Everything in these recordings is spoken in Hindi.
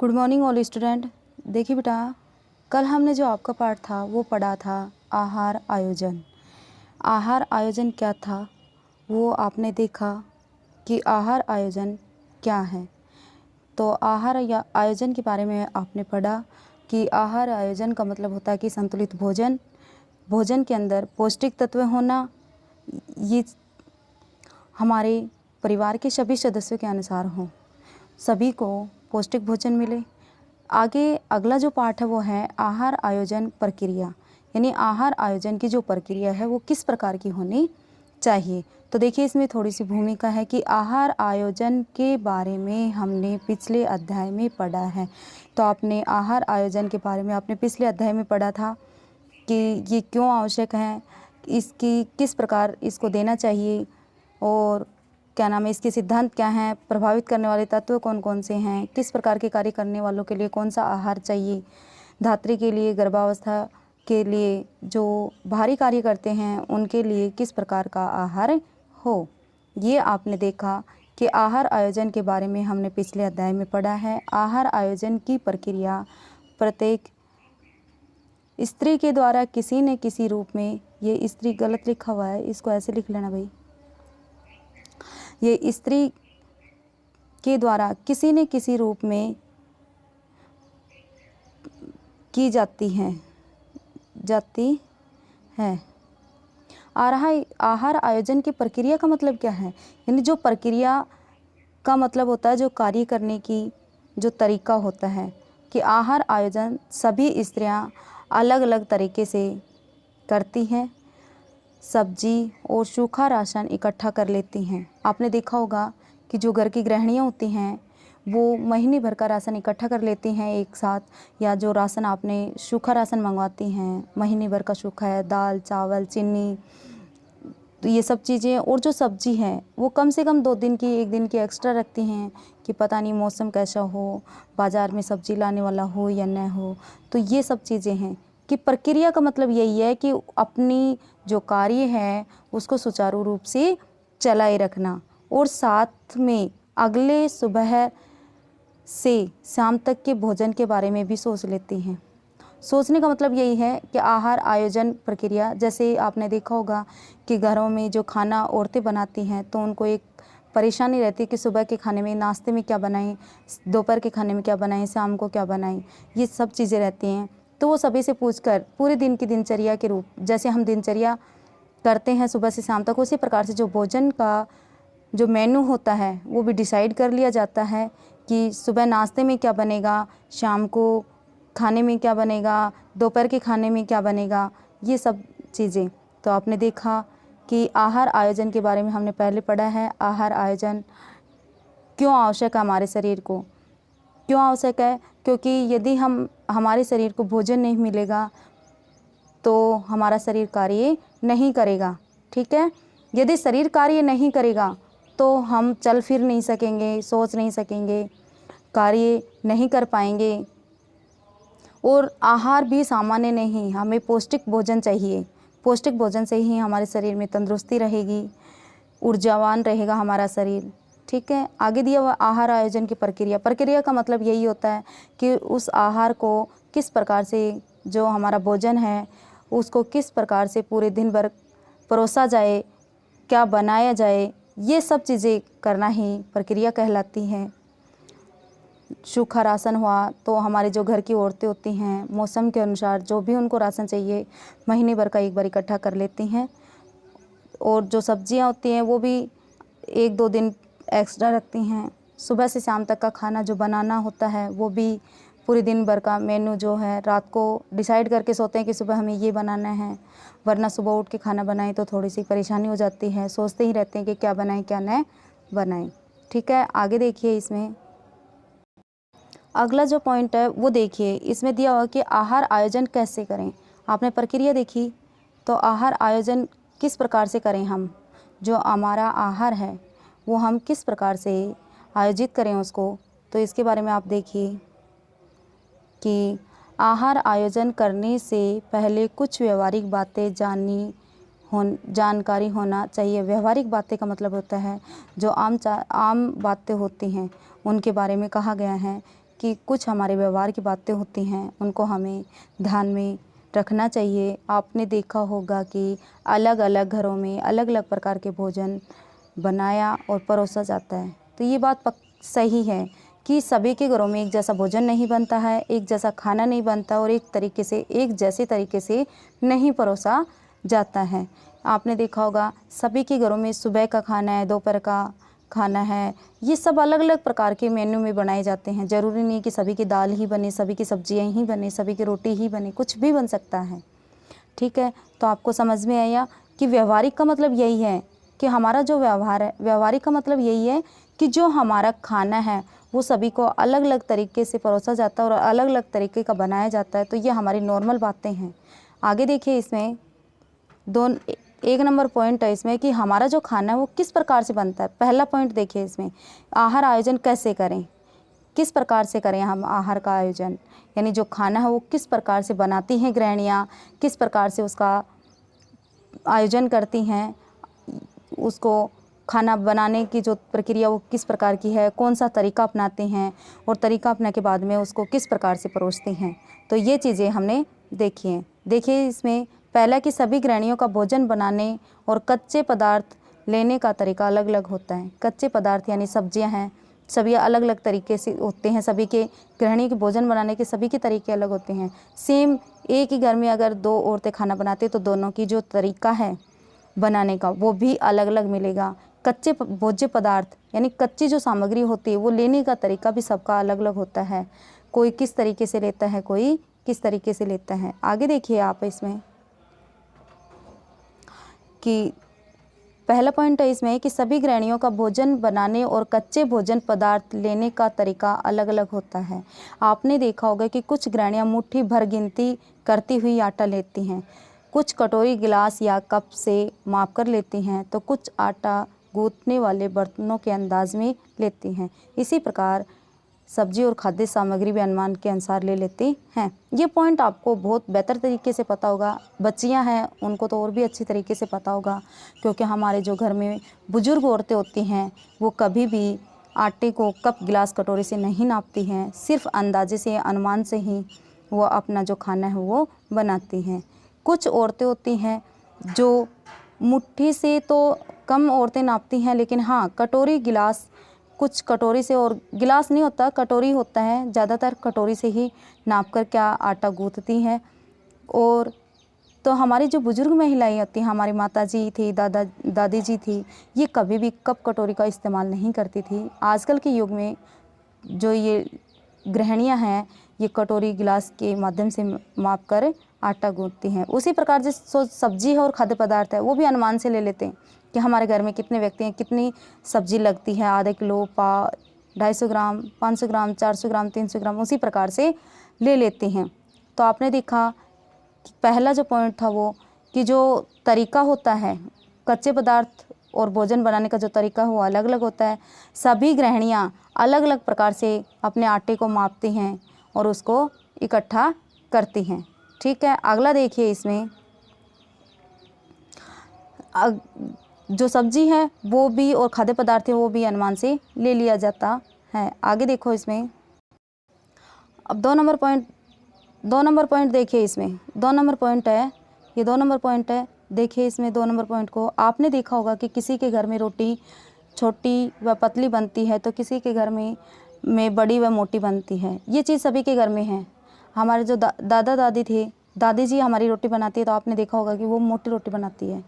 Good morning all student. देखिए बेटा, कल हमने जो आपका पाठ था वो पढ़ा था आहार आयोजन। आहार आयोजन क्या था वो आपने देखा कि आहार आयोजन क्या है। तो आहार या आयोजन के बारे में आपने पढ़ा कि आहार आयोजन का मतलब होता है कि संतुलित भोजन, भोजन के अंदर पौष्टिक तत्व होना, ये हमारे परिवार के सभी सदस्यों के अनुसार हो, सभी को पौष्टिक भोजन मिले। आगे अगला जो पाठ है वो है आहार आयोजन प्रक्रिया, यानी आहार आयोजन की जो प्रक्रिया है वो किस प्रकार की होनी चाहिए। तो देखिए, इसमें थोड़ी सी भूमिका है कि आहार आयोजन के बारे में हमने पिछले अध्याय में पढ़ा है। तो आपने आहार आयोजन के बारे में आपने पिछले अध्याय में पढ़ा था कि ये क्यों आवश्यक है, इसकी किस प्रकार इसको देना चाहिए, और क्या नाम है, इसके सिद्धांत क्या हैं, प्रभावित करने वाले तत्व कौन कौन से हैं, किस प्रकार के कार्य करने वालों के लिए कौन सा आहार चाहिए, धात्री के लिए, गर्भावस्था के लिए, जो भारी कार्य करते हैं उनके लिए किस प्रकार का आहार हो। ये आपने देखा कि आहार आयोजन के बारे में हमने पिछले अध्याय में पढ़ा है। आहार आयोजन की प्रक्रिया प्रत्येक स्त्री के द्वारा किसी न किसी रूप में, ये स्त्री गलत लिखा हुआ है, इसको ऐसे लिख लेना भाई, ये स्त्री के द्वारा किसी न किसी रूप में की जाती है। आहार आयोजन की प्रक्रिया का मतलब क्या है, यानी जो प्रक्रिया का मतलब होता है जो कार्य करने की जो तरीका होता है, कि आहार आयोजन सभी स्त्रियां अलग अलग तरीके से करती हैं। सब्जी और सूखा राशन इकट्ठा कर लेती हैं। आपने देखा होगा कि जो घर की गृहिणियाँ होती हैं वो महीने भर का राशन इकट्ठा कर लेती हैं एक साथ, या जो राशन आपने सूखा राशन मंगवाती हैं, महीने भर का सूखा है, दाल चावल चीनी, तो ये सब चीज़ें, और जो सब्जी है वो कम से कम 2 दिन की, 1 दिन की एक्स्ट्रा रखती हैं कि पता नहीं मौसम कैसा हो, बाज़ार में सब्जी लाने वाला हो या न हो। तो ये सब चीज़ें हैं कि प्रक्रिया का मतलब यही है कि अपनी जो कार्य है उसको सुचारू रूप से चलाए रखना, और साथ में अगले सुबह से शाम तक के भोजन के बारे में भी सोच लेती हैं। सोचने का मतलब यही है कि आहार आयोजन प्रक्रिया, जैसे आपने देखा होगा कि घरों में जो खाना औरतें बनाती हैं तो उनको एक परेशानी रहती है कि सुबह के खाने में, नाश्ते में क्या बनाएं, दोपहर के खाने में क्या बनाएं, शाम को क्या बनाएं, ये सब चीज़ें रहती हैं। तो वो सभी से पूछकर पूरे दिन की दिनचर्या के रूप, जैसे हम दिनचर्या करते हैं सुबह से शाम तक, उसी प्रकार से जो भोजन का जो मेनू होता है वो भी डिसाइड कर लिया जाता है कि सुबह नाश्ते में क्या बनेगा, शाम को खाने में क्या बनेगा, दोपहर के खाने में क्या बनेगा, ये सब चीज़ें। तो आपने देखा कि आहार आयोजन के बारे में हमने पहले पढ़ा है। आहार आयोजन क्यों आवश्यक है हमारे शरीर को, क्यों आवश्यक है, क्योंकि यदि हमारे शरीर को भोजन नहीं मिलेगा तो हमारा शरीर कार्य नहीं करेगा। ठीक है, यदि शरीर कार्य नहीं करेगा तो हम चल फिर नहीं सकेंगे, सोच नहीं सकेंगे, कार्य नहीं कर पाएंगे। और आहार भी सामान्य नहीं, हमें पौष्टिक भोजन चाहिए। पौष्टिक भोजन से ही हमारे शरीर में तंदुरुस्ती रहेगी, ऊर्जावान रहेगा हमारा शरीर। ठीक है, आगे दिया हुआ आहार आयोजन की प्रक्रिया, प्रक्रिया का मतलब यही होता है कि उस आहार को किस प्रकार से, जो हमारा भोजन है उसको किस प्रकार से पूरे दिन भर परोसा जाए, क्या बनाया जाए, ये सब चीज़ें करना ही प्रक्रिया कहलाती है। सूखा राशन हुआ तो हमारे जो घर की औरतें होती हैं मौसम के अनुसार जो भी उनको राशन चाहिए महीने भर का एक बार इकट्ठा कर लेती हैं, और जो सब्जियां होती हैं वो भी 1-2 दिन एक्स्ट्रा रखती हैं। सुबह से शाम तक का खाना जो बनाना होता है वो भी पूरे दिन भर का मेनू जो है रात को डिसाइड करके सोते हैं कि सुबह हमें ये बनाना है, वरना सुबह उठ के खाना बनाएं तो थोड़ी सी परेशानी हो जाती है, सोचते ही रहते हैं कि क्या बनाएं क्या न बनाएं। ठीक है, आगे देखिए, इसमें अगला जो पॉइंट है वो देखिए, इसमें दिया हुआ कि आहार आयोजन कैसे करें। आपने प्रक्रिया देखी, तो आहार आयोजन किस प्रकार से करें, हम जो हमारा आहार है वो हम किस प्रकार से आयोजित करें उसको। तो इसके बारे में आप देखिए कि आहार आयोजन करने से पहले कुछ व्यवहारिक बातें जानकारी होना चाहिए। व्यवहारिक बातें का मतलब होता है जो आम बातें होती हैं उनके बारे में कहा गया है कि कुछ हमारे व्यवहार की बातें होती हैं, उनको हमें ध्यान में रखना चाहिए। आपने देखा होगा कि अलग अलग घरों में अलग अलग प्रकार के भोजन बनाया और परोसा जाता है। तो ये बात सही है कि सभी के घरों में एक जैसा भोजन नहीं बनता है, एक जैसा खाना नहीं बनता और एक जैसे तरीके से नहीं परोसा जाता है। आपने देखा होगा सभी के घरों में सुबह का खाना है, दोपहर का खाना है, ये सब अलग अलग प्रकार के मेन्यू में बनाए जाते हैं। ज़रूरी नहीं कि सभी की दाल ही बने, सभी की सब्जियां ही बने, सभी की रोटी ही बने, कुछ भी बन सकता है। ठीक है, तो आपको समझ में आया कि व्यवहारिक का मतलब यही है कि हमारा जो व्यवहार है, व्यवहारिक का मतलब यही है कि जो हमारा खाना है वो सभी को अलग अलग तरीके से परोसा जाता है और अलग अलग तरीके का बनाया जाता है। तो ये हमारी नॉर्मल बातें हैं। आगे देखिए, इसमें एक नंबर पॉइंट है इसमें कि हमारा जो खाना है वो किस प्रकार से बनता है। पहला पॉइंट देखिए इसमें, आहार आयोजन कैसे करें, किस प्रकार से करें हम आहार का आयोजन, यानी जो खाना है वो किस प्रकार से बनाती हैं गृहिणियाँ, किस प्रकार से उसका आयोजन करती हैं, उसको खाना बनाने की जो प्रक्रिया वो किस प्रकार की है, कौन सा तरीका अपनाते हैं और तरीका अपनाने के बाद में उसको किस प्रकार से परोसते हैं। तो ये चीज़ें हमने देखी हैं। देखिए इसमें पहला कि सभी गृहिणियों का भोजन बनाने और कच्चे पदार्थ लेने का तरीका अलग अलग होता है। कच्चे पदार्थ यानी सब्जियां हैं, सभी अलग अलग तरीके से होते हैं। सभी के गृहिणी के भोजन बनाने के सभी के तरीके अलग होते हैं। सेम एक ही घर में अगर दो औरतें खाना बनाते तो दोनों की जो तरीका है बनाने का वो भी अलग अलग मिलेगा। कच्चे भोज्य पदार्थ यानी कच्ची जो सामग्री होती है वो लेने का तरीका भी सबका अलग अलग होता है। कोई किस तरीके से लेता है, कोई किस तरीके से लेता है। आगे देखिए आप इसमें कि पहला पॉइंट है इसमें कि सभी गृहिणियों का भोजन बनाने और कच्चे भोजन पदार्थ लेने का तरीका अलग अलग होता है। आपने देखा होगा कि कुछ गृहिणियां मुट्ठी भर गिनती करती हुई आटा लेती हैं, कुछ कटोरी, गिलास या कप से माप कर लेती हैं, तो कुछ आटा गूंथने वाले बर्तनों के अंदाज में लेती हैं। इसी प्रकार सब्जी और खाद्य सामग्री भी अनुमान के अनुसार ले लेती हैं। ये पॉइंट आपको बहुत बेहतर तरीके से पता होगा। बच्चियां हैं उनको तो और भी अच्छी तरीके से पता होगा, क्योंकि हमारे जो घर में बुजुर्ग औरतें होती हैं वो कभी भी आटे को कप, गिलास, कटोरी से नहीं नापती हैं। सिर्फ अंदाजे से, अनुमान से ही वो अपना जो खाना है वो बनाती हैं। कुछ औरतें होती हैं जो मुट्ठी से तो कम औरतें नापती हैं, लेकिन हाँ कटोरी, गिलास, कुछ कटोरी से, और गिलास नहीं होता, कटोरी होता है, ज़्यादातर कटोरी से ही नाप कर क्या आटा गूंथती हैं। और तो हमारी जो बुजुर्ग महिलाएं होती हैं, हमारी माता जी थी, दादी जी थी, ये कभी भी कप, कटोरी का इस्तेमाल नहीं करती थी। आजकल के युग में जो ये गृहिणियां हैं ये कटोरी, गिलास के माध्यम से माप कर आटा गूंथती हैं। उसी प्रकार जो सब्जी है और खाद्य पदार्थ है वो भी अनुमान से ले लेते हैं कि हमारे घर में कितने व्यक्ति हैं, कितनी सब्जी लगती है, आधा किलो, 250 ग्राम, 500 ग्राम, 400 ग्राम, 300 ग्राम, उसी प्रकार से ले लेते हैं। तो आपने देखा कि पहला जो पॉइंट था वो कि जो तरीका होता है कच्चे पदार्थ और भोजन बनाने का जो तरीका है वो अलग अलग होता है। सभी गृहिणियाँ अलग अलग प्रकार से अपने आटे को मापती हैं और उसको इकट्ठा करती हैं। ठीक है, अगला देखिए इसमें जो सब्जी है वो भी और खाद्य पदार्थ है वो भी अनुमान से ले लिया जाता है। आगे देखो इसमें, अब दो नंबर पॉइंट देखिए। इसमें 2 नंबर पॉइंट है, ये 2 नंबर पॉइंट है। देखिए इसमें 2 नंबर पॉइंट को, आपने देखा होगा कि किसी के घर में रोटी छोटी व पतली बनती है तो किसी के घर में बड़ी व मोटी बनती है। ये चीज़ सभी के घर में है। हमारे जो दादा दादी थे, दादी जी हमारी रोटी बनाती है तो आपने देखा होगा कि वो मोटी रोटी बनाती है,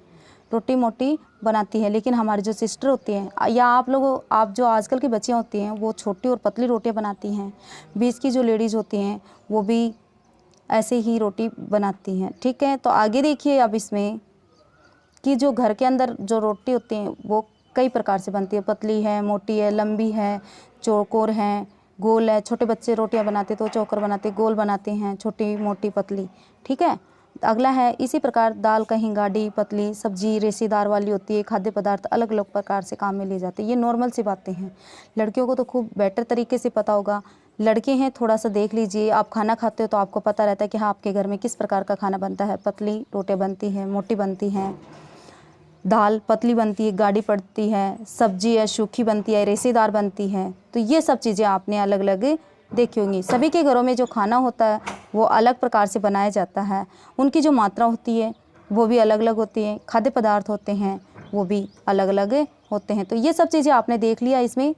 रोटी मोटी बनाती है। लेकिन हमारी जो सिस्टर होती हैं या आप जो आजकल की बच्चियाँ होती हैं वो छोटी और पतली रोटियाँ बनाती हैं। बीच की जो लेडीज़ होती हैं वो भी ऐसे ही रोटी बनाती हैं। ठीक है, तो आगे देखिए अब इसमें कि जो घर के अंदर जो रोटी होती हैं वो कई प्रकार से बनती है, पतली है, मोटी है, लंबी है, चौकोर है, गोल है। छोटे बच्चे रोटियां बनाते तो चौकोर बनाते, गोल बनाते हैं, छोटी, मोटी, पतली। ठीक है, अगला है इसी प्रकार दाल कहीं गाढ़ी, पतली, सब्जी रेशेदार वाली होती है। खाद्य पदार्थ अलग अलग प्रकार से काम में लिए जाते हैं। ये नॉर्मल सी बातें हैं, लड़कियों को तो खूब बेटर तरीके से पता होगा। लड़के हैं थोड़ा सा देख लीजिए, आप खाना खाते हो तो आपको पता रहता है कि हाँ आपके घर में किस प्रकार का खाना बनता है। पतली रोटियाँ बनती हैं, मोटी बनती हैं, दाल पतली बनती है, गाढ़ी पड़ती है, सब्जी है सूखी बनती है, रेशेदार बनती है। तो ये सब चीज़ें आपने अलग अलग देखी होंगी। सभी के घरों में जो खाना होता है वो अलग प्रकार से बनाया जाता है, उनकी जो मात्रा होती है वो भी अलग अलग होती है, खाद्य पदार्थ होते हैं वो भी अलग अलग होते हैं। तो ये सब चीज़ें आपने देख लिया। इसमें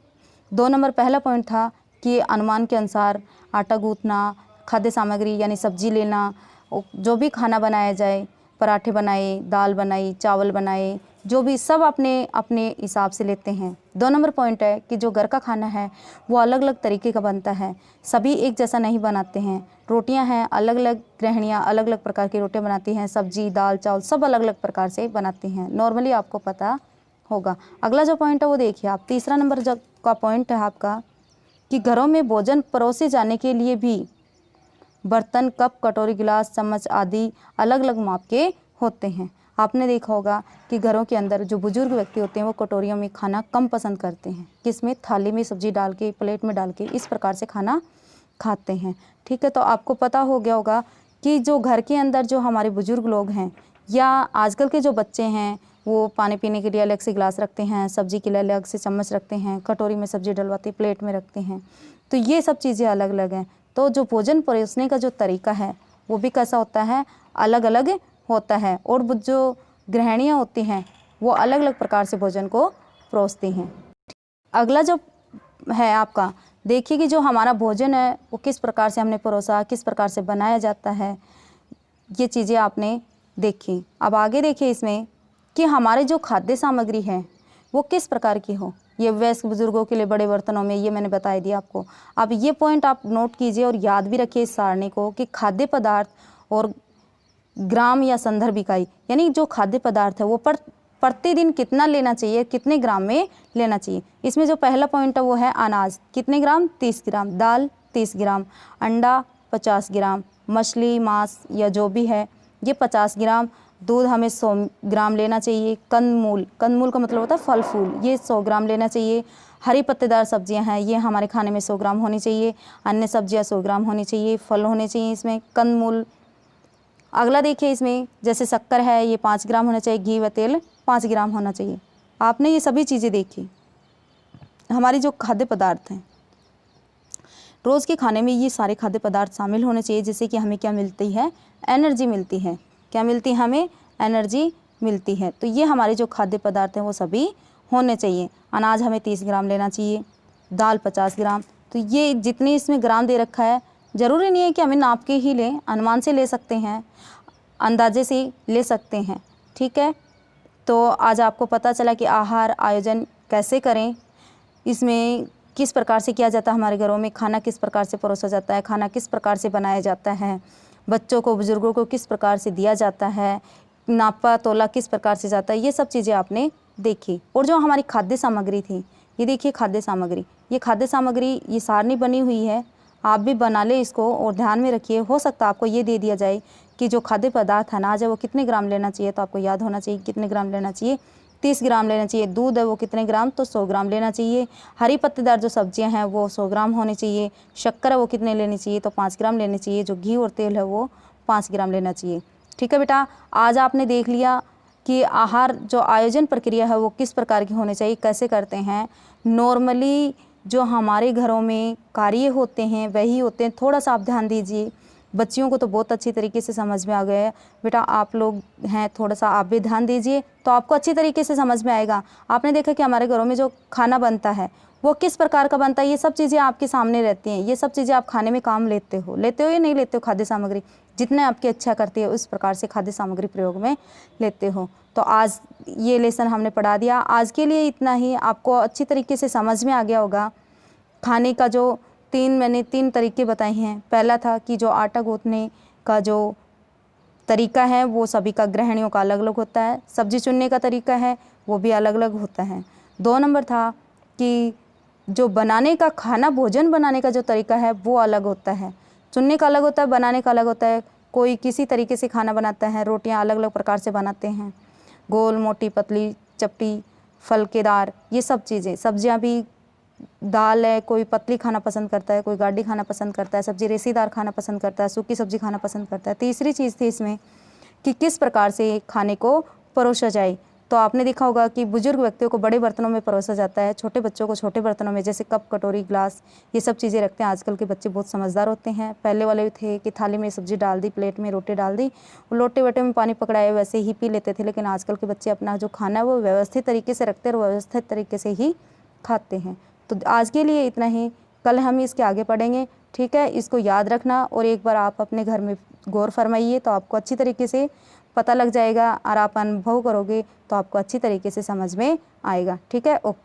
2 नंबर पहला पॉइंट था कि अनुमान के अनुसार आटा गूँथना, खाद्य सामग्री यानी सब्जी लेना, जो भी खाना बनाया जाए, पराठे बनाए, दाल बनाई, चावल बनाए, जो भी सब अपने अपने हिसाब से लेते हैं। 2 नंबर पॉइंट है कि जो घर का खाना है वो अलग अलग तरीके का बनता है, सभी एक जैसा नहीं बनाते हैं। रोटियां हैं, अलग अलग गृहिणियाँ अलग अलग प्रकार की रोटियां बनाती हैं, सब्जी दाल चावल सब अलग अलग प्रकार से बनाती हैं, नॉर्मली आपको पता होगा। अगला जो पॉइंट है वो देखिए आप, तीसरा नंबर जो का पॉइंट है आपका कि घरों में भोजन परोसे जाने के लिए भी बर्तन, कप, कटोरी, गिलास, चम्मच आदि अलग अलग माप के होते हैं। आपने देखा होगा कि घरों के अंदर जो बुजुर्ग व्यक्ति होते हैं वो कटोरियों में खाना कम पसंद करते हैं, किसमें, थाली में सब्जी डाल के, प्लेट में डाल के, इस प्रकार से खाना खाते हैं। ठीक है, तो आपको पता हो गया होगा कि जो घर के अंदर जो हमारे बुजुर्ग लोग हैं या आजकल के जो बच्चे हैं वो पानी पीने के लिए अलग से गिलास रखते हैं, सब्जी के लिए अलग से चम्मच रखते हैं, कटोरी में सब्जी डलवाते प्लेट में रखते हैं, तो ये सब चीज़ें अलग अलग हैं। तो जो भोजन परोसने का जो तरीका है वो भी कैसा होता है, अलग अलग होता है, और जो गृहिणियाँ होती हैं वो अलग अलग प्रकार से भोजन को परोसती हैं। अगला जो है आपका, देखिए कि जो हमारा भोजन है वो किस प्रकार से हमने परोसा, किस प्रकार से बनाया जाता है, ये चीज़ें आपने देखी। अब आगे देखिए इसमें कि हमारे जो खाद्य सामग्री है वो किस प्रकार की हो। ये वयस्क बुजुर्गों के लिए बड़े बर्तनों में, ये मैंने बता दिया आपको। अब ये पॉइंट आप नोट कीजिए और याद भी रखिए इस सारणी को कि खाद्य पदार्थ और ग्राम या संदर्भ इकाई, यानी जो खाद्य पदार्थ है वो प्रतिदिन कितना लेना चाहिए, कितने ग्राम में लेना चाहिए। इसमें जो पहला पॉइंट है वो है अनाज, कितने ग्राम, 30 ग्राम, दाल 30 ग्राम, अंडा 50 ग्राम, मछली मांस या जो भी है ये 50 ग्राम, दूध हमें 100 ग्राम लेना चाहिए, कंदमूल, कंदमूल का मतलब होता है फल फूल, ये 100 ग्राम लेना चाहिए, हरी पत्तेदार सब्जियां हैं ये हमारे खाने में 100 ग्राम होनी चाहिए, अन्य सब्जियां 100 ग्राम होनी चाहिए, फल होने चाहिए इसमें, कंदमूल। अगला देखिए इसमें जैसे शक्कर है ये 5 ग्राम होना चाहिए, घी व तेल 5 ग्राम होना चाहिए। आपने ये सभी चीज़ें देखी। हमारी जो खाद्य पदार्थ हैं रोज़ के खाने में ये सारे खाद्य पदार्थ शामिल होने चाहिए, जिससे कि हमें क्या मिलती है, एनर्जी मिलती है। क्या मिलती है हमें, एनर्जी मिलती है। तो ये हमारे जो खाद्य पदार्थ हैं वो सभी होने चाहिए। अनाज हमें 30 ग्राम लेना चाहिए, दाल 50 ग्राम। तो ये जितनी इसमें ग्राम दे रखा है, ज़रूरी नहीं है कि हमें नाप के ही लें, अनुमान से ले सकते हैं, अंदाजे से ले सकते हैं। ठीक है, तो आज आपको पता चला कि आहार आयोजन कैसे करें, इसमें किस प्रकार से किया जाता है, हमारे घरों में खाना किस प्रकार से परोसा जाता है, खाना किस प्रकार से बनाया जाता है, बच्चों को बुजुर्गों को किस प्रकार से दिया जाता है, नापा तोला किस प्रकार से जाता है, ये सब चीज़ें आपने देखी। और जो हमारी खाद्य सामग्री थी, ये देखिए खाद्य सामग्री, ये खाद्य सामग्री ये सारणी बनी हुई है, आप भी बना ले इसको और ध्यान में रखिए। हो सकता है आपको ये दे दिया जाए कि जो खाद्य पदार्थ अनाज है वो कितने ग्राम लेना चाहिए, तो आपको याद होना चाहिए कितने ग्राम लेना चाहिए, 30 ग्राम लेना चाहिए। दूध है वो कितने ग्राम, तो 100 ग्राम लेना चाहिए। हरी पत्तेदार जो सब्जियां हैं वो 100 ग्राम होनी चाहिए। शक्कर है वो कितने लेनी चाहिए, तो 5 ग्राम लेनी चाहिए। जो घी और तेल है वो 5 ग्राम लेना चाहिए। ठीक है बेटा, आज आपने देख लिया कि आहार जो आयोजन प्रक्रिया है वो किस प्रकार की होनी चाहिए, कैसे करते हैं। नॉर्मली जो हमारे घरों में कार्य होते हैं वही होते हैं, थोड़ा सा आप ध्यान दीजिए। बच्चियों को तो बहुत अच्छी तरीके से समझ में आ गया है, बेटा आप लोग हैं थोड़ा सा आप भी ध्यान दीजिए तो आपको अच्छी तरीके से समझ में आएगा। आपने देखा कि हमारे घरों में जो खाना बनता है वो किस प्रकार का बनता है, ये सब चीज़ें आपके सामने रहती हैं। ये सब चीज़ें आप खाने में काम लेते हो या नहीं लेते हो, खाद्य सामग्री जितने आपकी अच्छा करती है उस प्रकार से खाद्य सामग्री प्रयोग में लेते हो। तो आज ये लेसन हमने पढ़ा दिया, आज के लिए इतना ही। आपको अच्छी तरीके से समझ में आ गया होगा। खाने का जो मैंने तीन तरीके बताए हैं। पहला था कि जो आटा गूँथने का जो तरीका है वो सभी का गृहिणियों का अलग अलग होता है। सब्जी चुनने का तरीका है वो भी अलग अलग होता है। 2 नंबर था कि जो बनाने का खाना भोजन बनाने का जो तरीका है वो अलग होता है। चुनने का अलग होता है, बनाने का अलग होता है। कोई किसी तरीके से खाना बनाता है, रोटियां अलग अलग प्रकार से बनाते हैं, गोल, मोटी, पतली, चपटी, फलकेदार, ये सब चीज़ें। सब्जियां भी दाल है, कोई पतली खाना पसंद करता है, कोई गाढ़ी खाना पसंद करता है, सब्जी रेसीदार खाना पसंद करता है, सूखी सब्जी खाना पसंद करता है। तीसरी चीज़ थी इसमें कि किस प्रकार से खाने को परोसा जाए। तो आपने देखा होगा कि बुजुर्ग व्यक्तियों को बड़े बर्तनों में परोसा जाता है, छोटे बच्चों को छोटे बर्तनों में, जैसे कप, कटोरी, ग्लास, ये सब चीज़ें रखते हैं। आजकल के बच्चे बहुत समझदार होते हैं। पहले वाले थे कि थाली में सब्जी डाल दी, प्लेट में रोटी डाल दी, लोटे वोटे में पानी पकड़ाए वैसे ही पी लेते थे। लेकिन आजकल के बच्चे अपना जो खाना है वो व्यवस्थित तरीके से रखते हैं और व्यवस्थित तरीके से ही खाते हैं। तो आज के लिए इतना ही, कल हम इसके आगे पढ़ेंगे, ठीक है। इसको याद रखना और एक बार आप अपने घर में गौर फरमाइए तो आपको अच्छी तरीके से पता लग जाएगा और आप अनुभव करोगे तो आपको अच्छी तरीके से समझ में आएगा, ठीक है। ओके।